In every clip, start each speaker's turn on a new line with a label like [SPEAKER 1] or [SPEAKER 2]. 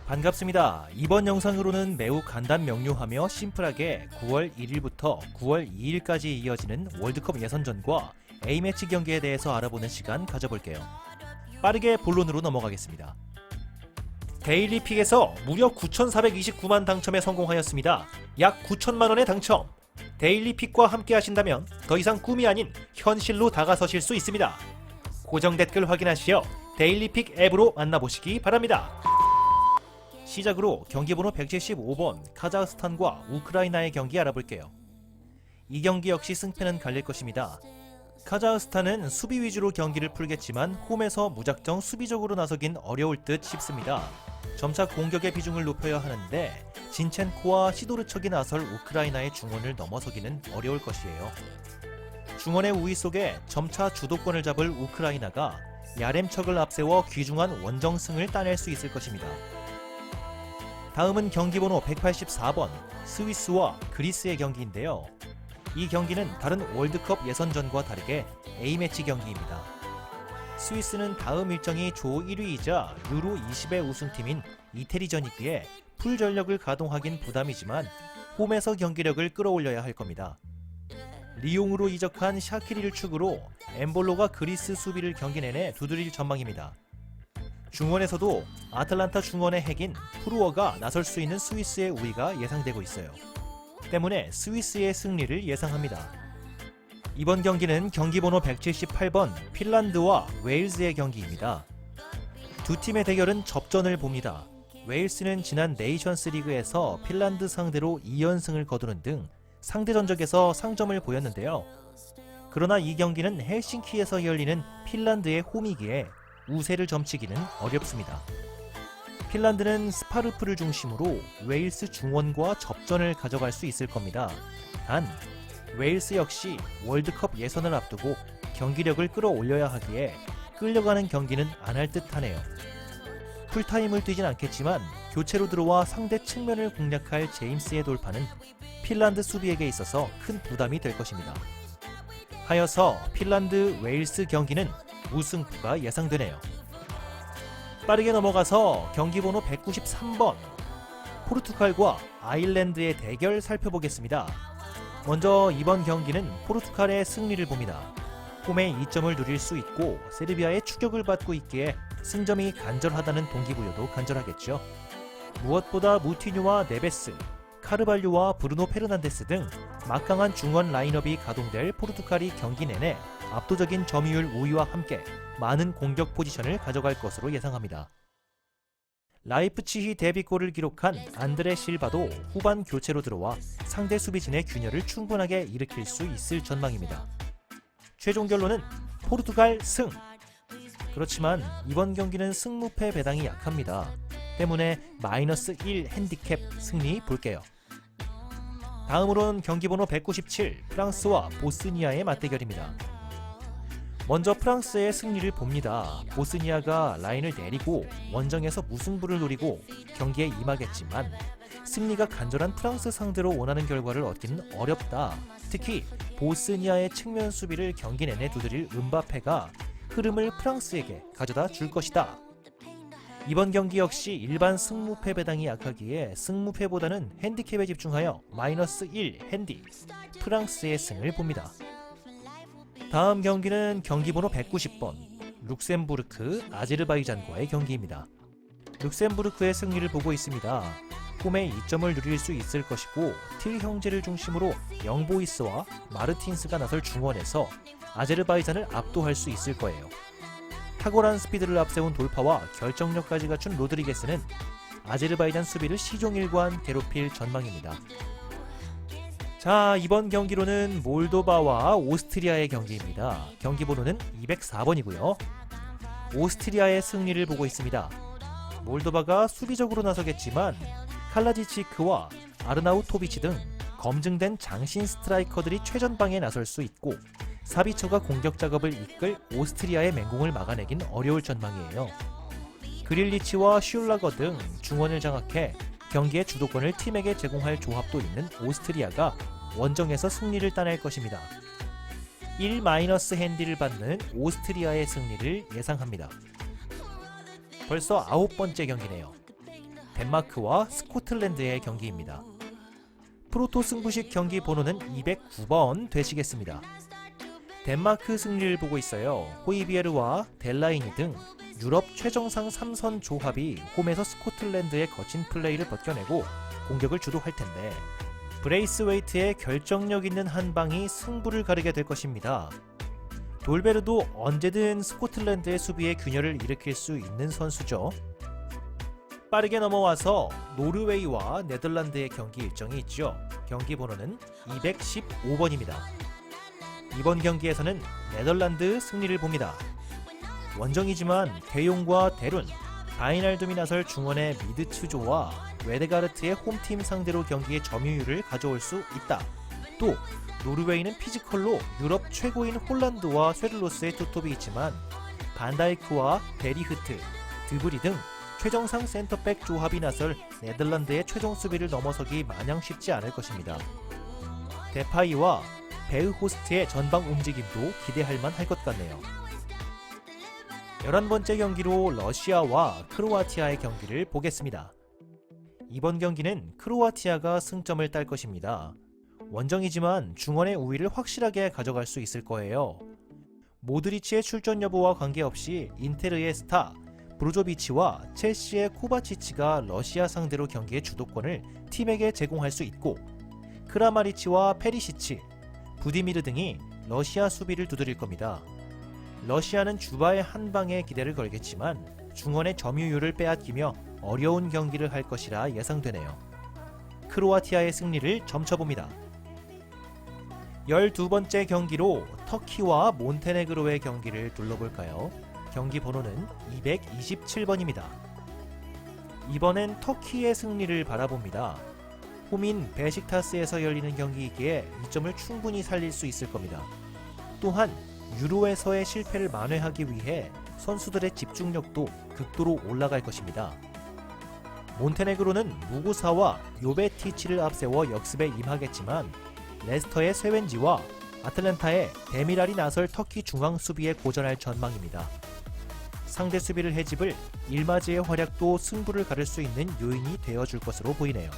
[SPEAKER 1] 반갑습니다. 이번 영상으로는 매우 간단 명료하며 심플하게 9월 1일부터 9월 2일까지 이어지는 월드컵 예선전과 A매치 경기에 대해서 알아보는 시간 가져볼게요. 빠르게 본론으로 넘어가겠습니다. 데일리픽에서 무려 9,429만 당첨에 성공하였습니다. 약 9천만원의 당첨! 데일리픽과 함께 하신다면 더 이상 꿈이 아닌 현실로 다가서실 수 있습니다. 고정 댓글 확인하시어 데일리픽 앱으로 만나보시기 바랍니다. 시작으로 경기번호 175번 카자흐스탄과 우크라이나의 경기 알아볼게요. 이 경기 역시 승패는 갈릴 것입니다. 카자흐스탄은 수비 위주로 경기를 풀겠지만 홈에서 무작정 수비적으로 나서긴 어려울 듯 싶습니다. 점차 공격의 비중을 높여야 하는데 진첸코와 시도르척이 나설 우크라이나의 중원을 넘어서기는 어려울 것이에요. 중원의 우위 속에 점차 주도권을 잡을 우크라이나가 야렘척을 앞세워 귀중한 원정승을 따낼 수 있을 것입니다. 다음은 경기번호 184번 스위스와 그리스의 경기인데요. 이 경기는 다른 월드컵 예선전과 다르게 A매치 경기입니다. 스위스는 다음 일정이 조 1위이자 유로 20의 우승팀인 이태리전이기에 풀 전력을 가동하긴 부담이지만 홈에서 경기력을 끌어올려야 할 겁니다. 리옹으로 이적한 샤키리를 축으로 엠볼로가 그리스 수비를 경기 내내 두드릴 전망입니다. 중원에서도 아틀란타 중원의 핵인 프루어가 나설 수 있는 스위스의 우위가 예상되고 있어요. 때문에 스위스의 승리를 예상합니다. 이번 경기는 경기번호 178번 핀란드와 웨일즈의 경기입니다. 두 팀의 대결은 접전을 봅니다. 웨일스는 지난 네이션스 리그에서 핀란드 상대로 2연승을 거두는 등 상대 전적에서 상점을 보였는데요. 그러나 이 경기는 헬싱키에서 열리는 핀란드의 홈이기에 우세를 점치기는 어렵습니다. 핀란드는 스파르프를 중심으로 웨일스 중원과 접전을 가져갈 수 있을 겁니다. 단 웨일스 역시 월드컵 예선을 앞두고 경기력을 끌어올려야 하기에 끌려가는 경기는 안 할 듯하네요. 풀타임을 뛰진 않겠지만 교체로 들어와 상대 측면을 공략할 제임스의 돌파는 핀란드 수비에게 있어서 큰 부담이 될 것입니다. 하여서 핀란드 웨일스 경기는 우승부가 예상되네요. 빠르게 넘어가서 경기번호 193번 포르투갈과 아일랜드의 대결 살펴보겠습니다. 먼저 이번 경기는 포르투갈의 승리를 봅니다. 홈에 2점을 누릴 수 있고 세르비아의 추격을 받고 있기에 승점이 간절하다는 동기부여도 간절하겠죠. 무엇보다 무티뉴와 네베스, 카르발류와 브루노 페르난데스 등 막강한 중원 라인업이 가동될 포르투갈이 경기 내내 압도적인 점유율 우위와 함께 많은 공격 포지션을 가져갈 것으로 예상합니다. 라이프치히 데뷔골을 기록한 안드레 실바도 후반 교체로 들어와 상대 수비진의 균열을 충분하게 일으킬 수 있을 전망입니다. 최종 결론은 포르투갈 승! 그렇지만 이번 경기는 승무패 배당이 약합니다. 때문에 -1 핸디캡 승리 볼게요. 다음으론 경기번호 197 프랑스와 보스니아의 맞대결입니다. 먼저 프랑스의 승리를 봅니다. 보스니아가 라인을 내리고 원정에서 무승부를 노리고 경기에 임하겠지만 승리가 간절한 프랑스 상대로 원하는 결과를 얻기는 어렵다. 특히 보스니아의 측면 수비를 경기 내내 두드릴 음바페가 흐름을 프랑스에게 가져다 줄 것이다. 이번 경기 역시 일반 승무패 배당이 약하기에 승무패보다는 핸디캡에 집중하여 -1 핸디 프랑스의 승을 봅니다. 다음 경기는 경기번호 190번 룩셈부르크 아제르바이잔과의 경기입니다. 룩셈부르크의 승리를 보고 있습니다. 홈에 2점을 누릴 수 있을 것이고 틸 형제를 중심으로 영보이스와 마르틴스가 나설 중원에서 아제르바이잔을 압도할 수 있을 거예요. 탁월한 스피드를 앞세운 돌파와 결정력까지 갖춘 로드리게스는 아제르바이잔 수비를 시종일관 괴롭힐 전망입니다. 자, 이번 경기로는 몰도바와 오스트리아의 경기입니다. 경기번호는 204번이고요. 오스트리아의 승리를 보고 있습니다. 몰도바가 수비적으로 나서겠지만 칼라지치크와 아르나우토비치 등 검증된 장신 스트라이커들이 최전방에 나설 수 있고 사비처가 공격 작업을 이끌 오스트리아의 맹공을 막아내긴 어려울 전망이에요. 그릴리치와 슐라거 등 중원을 장악해 경기의 주도권을 팀에게 제공할 조합도 있는 오스트리아가 원정에서 승리를 따낼 것입니다. 1- 핸디를 받는 오스트리아의 승리를 예상합니다. 벌써 9번째 경기네요. 덴마크와 스코틀랜드의 경기입니다. 프로토 승부식 경기 번호는 209번 되시겠습니다. 덴마크 승리를 보고 있어요. 호이비에르와 델라이니 등 유럽 최정상 3선 조합이 홈에서 스코틀랜드의 거친 플레이를 벗겨내고 공격을 주도할 텐데 브레이스웨이트의 결정력 있는 한 방이 승부를 가르게 될 것입니다. 돌베르도 언제든 스코틀랜드의 수비에 균열을 일으킬 수 있는 선수죠. 빠르게 넘어와서 노르웨이와 네덜란드의 경기 일정이 있죠. 경기 번호는 215번입니다. 이번 경기에서는 네덜란드 승리를 봅니다. 원정이지만 대용과 데룬, 바이날둠이 나설 중원의 미드츠조와 웨데가르트의 홈팀 상대로 경기의 점유율을 가져올 수 있다. 또 노르웨이는 피지컬로 유럽 최고인 홀란드와 쇠를로스의 투톱이 있지만 반다이크와 베리흐트, 드브리 등 최정상 센터백 조합이 나설 네덜란드의 최종 수비를 넘어서기 마냥 쉽지 않을 것입니다. 데파이와 베흐호스트의 전방 움직임도 기대할 만할 것 같네요. 11번째 경기로 러시아와 크로아티아의 경기를 보겠습니다. 이번 경기는 크로아티아가 승점을 딸 것입니다. 원정이지만 중원의 우위를 확실하게 가져갈 수 있을 거예요. 모드리치의 출전 여부와 관계없이 인테르의 스타 브로조비치와 첼시의 코바치치가 러시아 상대로 경기의 주도권을 팀에게 제공할 수 있고 크라마리치와 페리시치, 부디미르 등이 러시아 수비를 두드릴 겁니다. 러시아는 주바의 한 방에 기대를 걸겠지만 중원의 점유율을 빼앗기며 어려운 경기를 할 것이라 예상되네요. 크로아티아의 승리를 점쳐봅니다. 12번째 경기로 터키와 몬테네그로의 경기를 둘러볼까요? 경기 번호는 227번입니다. 이번엔 터키의 승리를 바라봅니다. 홈인 베식타스에서 열리는 경기이기에 이점을 충분히 살릴 수 있을 겁니다. 또한 유로에서의 실패를 만회하기 위해 선수들의 집중력도 극도로 올라갈 것입니다. 몬테네그로는 무구사와 요베티치를 앞세워 역습에 임하겠지만 레스터의 쇠웬지와 아틀란타의 데미랄이 나설 터키 중앙 수비에 고전할 전망입니다. 상대 수비를 해집을 일마지의 활약도 승부를 가를 수 있는 요인이 되어줄 것으로 보이네요.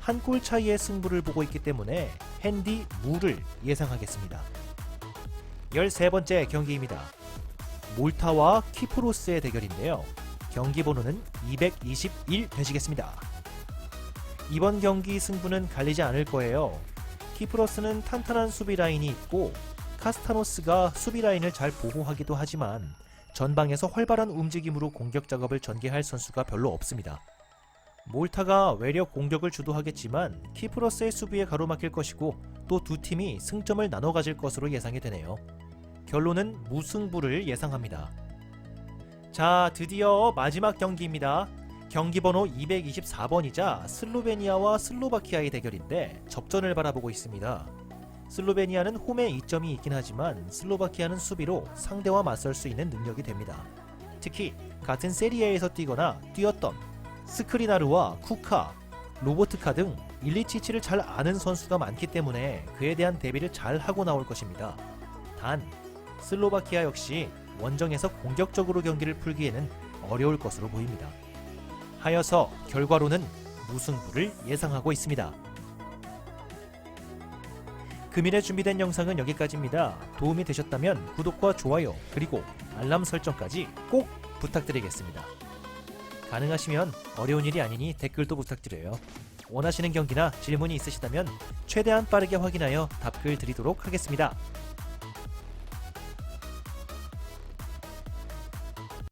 [SPEAKER 1] 한 골 차이의 승부를 보고 있기 때문에 핸디 무를 예상하겠습니다. 13번째 경기입니다. 몰타와 키프로스의 대결인데요. 경기 번호는 221 되시겠습니다. 이번 경기 승부는 갈리지 않을 거예요. 키프로스는 탄탄한 수비 라인이 있고 카스타노스가 수비 라인을 잘 보호하기도 하지만 전방에서 활발한 움직임으로 공격 작업을 전개할 선수가 별로 없습니다. 몰타가 외려 공격을 주도하겠지만 키프로스의 수비에 가로막힐 것이고 또 두 팀이 승점을 나눠 가질 것으로 예상이 되네요. 결론은 무승부를 예상합니다. 자, 드디어 마지막 경기입니다. 경기 번호 224번이자 슬로베니아와 슬로바키아의 대결인데 접전을 바라보고 있습니다. 슬로베니아는 홈에 이점이 있긴 하지만 슬로바키아는 수비로 상대와 맞설 수 있는 능력이 됩니다. 특히 같은 세리에에서 뛰거나 뛰었던 스크리나르와 쿠카, 로보트카 등 일리치치를 잘 아는 선수가 많기 때문에 그에 대한 대비를 잘 하고 나올 것입니다. 단 슬로바키아 역시 원정에서 공격적으로 경기를 풀기에는 어려울 것으로 보입니다. 하여서 결과로는 무승부를 예상하고 있습니다. 금일에 준비된 영상은 여기까지입니다. 도움이 되셨다면 구독과 좋아요 그리고 알람 설정까지 꼭 부탁드리겠습니다. 가능하시면 어려운 일이 아니니 댓글도 부탁드려요. 원하시는 경기나 질문이 있으시다면 최대한 빠르게 확인하여 답글 드리도록 하겠습니다.